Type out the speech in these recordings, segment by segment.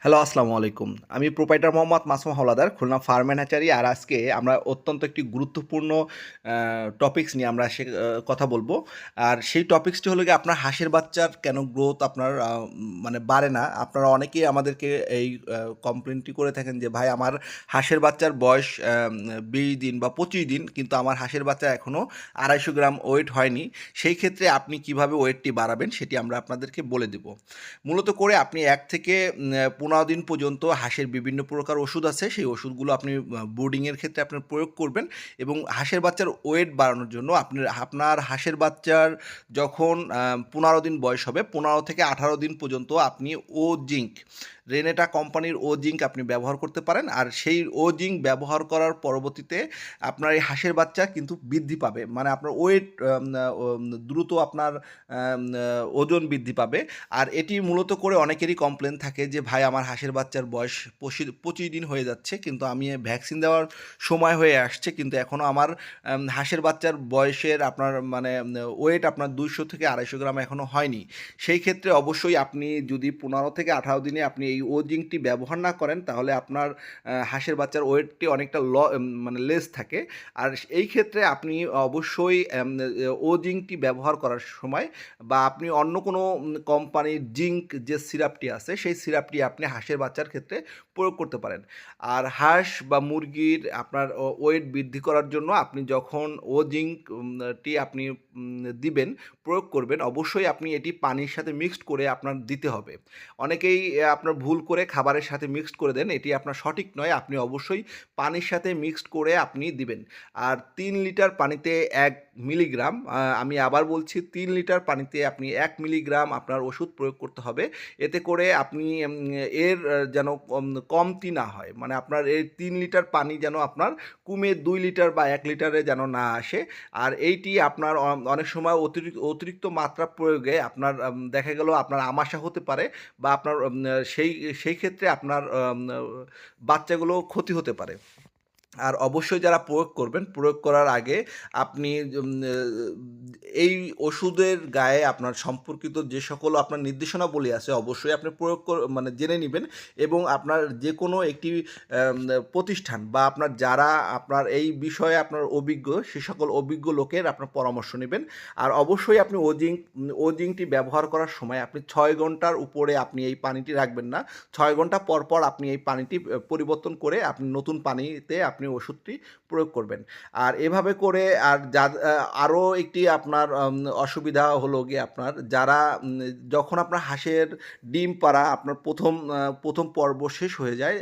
Hello, আসসালামু আলাইকুম। আমি proprietor Mohammad Masum Howlader, Khulna farm and hatchery. আর আজকে আমরা অত্যন্ত একটি গুরুত্বপূর্ণ টপিকস নিয়ে আমরা কথা বলবো। আর সেই টপিকসটি হলো গিয়ে আপনার হাঁসের বাচ্চার কেন গ্রোথ আপনার মানে বাড়ে না। আপনারা অনেকেই আমাদেরকে এই কমপ্লেনটি করে থাকেন যে ভাই আমার হাঁসের বাচ্চার বয়স ২০ দিন বা ২৫ দিন, কিন্তু আমার হাঁসের বাচ্চা এখনও ২৫০ গ্রাম ওয়েট হয়নি। সেই ক্ষেত্রে আপনি কিভাবে ওয়েটটি বাড়াবেন সেটি আমরা আপনাদেরকে বলে দেব। মূলত করে আপনি ১ থেকে ১৫ দিন পর্যন্ত হাঁসের বিভিন্ন প্রকার ওষুধ আছে, সেই ওষুধগুলো আপনি ব্রুডিংয়ের ক্ষেত্রে আপনার প্রয়োগ করবেন এবং হাঁসের বাচ্চার ওয়েট বাড়ানোর জন্য আপনার হাঁসের বাচ্চার যখন ১৫ দিন বয়স হবে, ১৫ থেকে ১৮ দিন পর্যন্ত আপনি জিঙ্ক, রেনেটা কোম্পানির জিঙ্ক আপনি ব্যবহার করতে পারেন। আর সেই জিঙ্ক ব্যবহার করার পরবর্তীতে আপনার এই হাঁসের বাচ্চা কিন্তু বৃদ্ধি পাবে, মানে আপনার ওয়েট দ্রুত আপনার ওজন বৃদ্ধি পাবে। আর এটি মূলত করে অনেকেরই কমপ্লেন থাকে যে ভাই আমার হাঁসের বাচ্চার বয়স ২৫ দিন হয়ে যাচ্ছে, কিন্তু আমি ভ্যাকসিন দেওয়ার সময় হয়ে আসছে, কিন্তু এখনও আমার হাঁসের বাচ্চার বয়সের আপনার মানে ওয়েট আপনার ২০০ থেকে ২৫০ গ্রাম এখনও হয়নি। সেই ক্ষেত্রে অবশ্যই আপনি যদি ১৫ থেকে ১৮ দিনে আপনি এই জিঙ্কটি ব্যবহার না করেন, তাহলে আপনার হাঁসের বাচ্চার ওয়েটটি অনেকটা মানে লেস থাকে। আর এই ক্ষেত্রে আপনি অবশ্যই জিঙ্কটি ব্যবহার করার সময় বা আপনি অন্য কোনো কোম্পানির জিঙ্ক যে সিরাপটি আছে, সেই সিরাপটি আপনি হাঁসের বাচ্চার ক্ষেত্রে প্রয়োগ করতে পারেন। আর হাঁস বা মুরগির আপনার ওয়েট বৃদ্ধি করার জন্য আপনি যখন জিঙ্কটি আপনি দিবেন, প্রয়োগ করবেন, অবশ্যই আপনি এটি পানির সাথে মিক্সড করে আপনার দিতে হবে। অনেকেই আপনার ভুল করে খাবারের সাথে মিক্সড করে দেন, এটি আপনার সঠিক নয়। আপনি অবশ্যই পানির সাথে মিক্সড করে আপনি দিবেন। আর ৩ লিটার পানিতে ১ মিলিগ্রাম, আমি আবার বলছি ৩ লিটার পানিতে আপনি ১ মিলিগ্রাম আপনার ওষুধ প্রয়োগ করতে হবে। এতে করে আপনি এর যেন কমতি না হয়, মানে আপনার এই ৩ লিটার পানি যেন আপনার কমে ২ লিটার বা ১ লিটারে যেন না আসে। আর এইটি আপনার অনেক সময় অতিরিক্ত মাত্রা প্রয়োগে আপনার দেখা গেল আপনার আমাশা হতে পারে, বা আপনার সেই ক্ষেত্রে আপনার বাচ্চাগুলো ক্ষতি হতে পারে। আর অবশ্যই যারা প্রয়োগ করবেন, প্রয়োগ করার আগে আপনি এই ওষুধের গায়ে আপনার সম্পর্কিত যে সকল আপনার নির্দেশনাবলী আছে, অবশ্যই আপনি মানে জেনে নিবেন এবং আপনার যে কোনো একটি প্রতিষ্ঠান বা আপনার যারা আপনার এই বিষয়ে আপনার অভিজ্ঞ, সে সকল অভিজ্ঞ লোকের আপনার পরামর্শ নেবেন। আর অবশ্যই আপনি জিঙ্কটি ব্যবহার করার সময় আপনি ৬ ঘন্টার উপরে আপনি এই পানিটি রাখবেন না। ৬ ঘন্টা পর পর আপনি এই পানিটি পরিবর্তন করে আপনি নতুন পানিতে আপনি ওষুধটি প্রয়োগ করবেন। আর এভাবে করে আরও একটি আপনার অসুবিধা হলো গিয়ে আপনার যারা যখন আপনার হাঁসের ডিম পাড়া আপনার প্রথম পর্ব শেষ হয়ে যায়,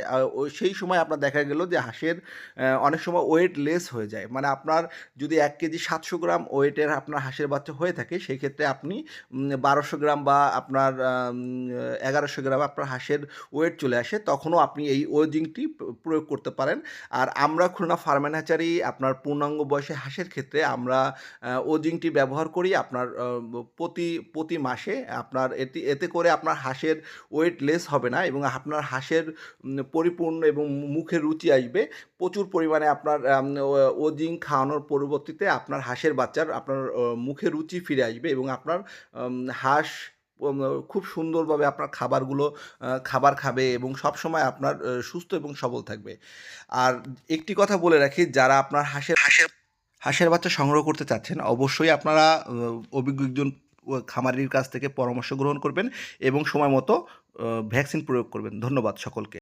সেই সময় আপনার দেখা গেল যে হাঁসের অনেক সময় ওয়েট লেস হয়ে যায়। মানে আপনার যদি ১ কেজি ৭০০ গ্রাম ওয়েটের আপনার হাঁসের বাচ্চা হয়ে থাকে, সেই ক্ষেত্রে আপনি ১২০০ গ্রাম বা আপনার ১১০০ গ্রাম আপনার হাঁসের ওয়েট চলে আসে, তখনও আপনি এই জিঙ্কটি প্রয়োগ করতে পারেন। আর আমরা খুলনা ফার্ম অ্যান্ড হ্যাচারি আপনার পূর্ণাঙ্গ বয়সে হাঁসের ক্ষেত্রে আমরা জিঙ্কটি ব্যবহার করি আপনার প্রতি মাসে। আপনার এতে করে আপনার হাঁসের ওয়েট লেস হবে না এবং আপনার হাঁসের পরিপূর্ণ এবং মুখে রুচি আসবে। প্রচুর পরিমাণে আপনার জিঙ্ক খাওয়ানোর পরবর্তীতে আপনার হাঁসের বাচ্চার আপনার মুখে রুচি ফিরে আসবে এবং আপনার হাঁস খুব সুন্দরভাবে আপনার খাবার খাবে এবং সবসময় আপনার সুস্থ এবং সবল থাকবে। আর একটি কথা বলে রাখি, যারা আপনার হাঁসের বাচ্চা সংগ্রহ করতে চাচ্ছেন, অবশ্যই আপনারা অভিজ্ঞ একজন খামারির কাছ থেকে পরামর্শ গ্রহণ করবেন এবং সময় মতো ভ্যাকসিন প্রয়োগ করবেন। ধন্যবাদ সকলকে।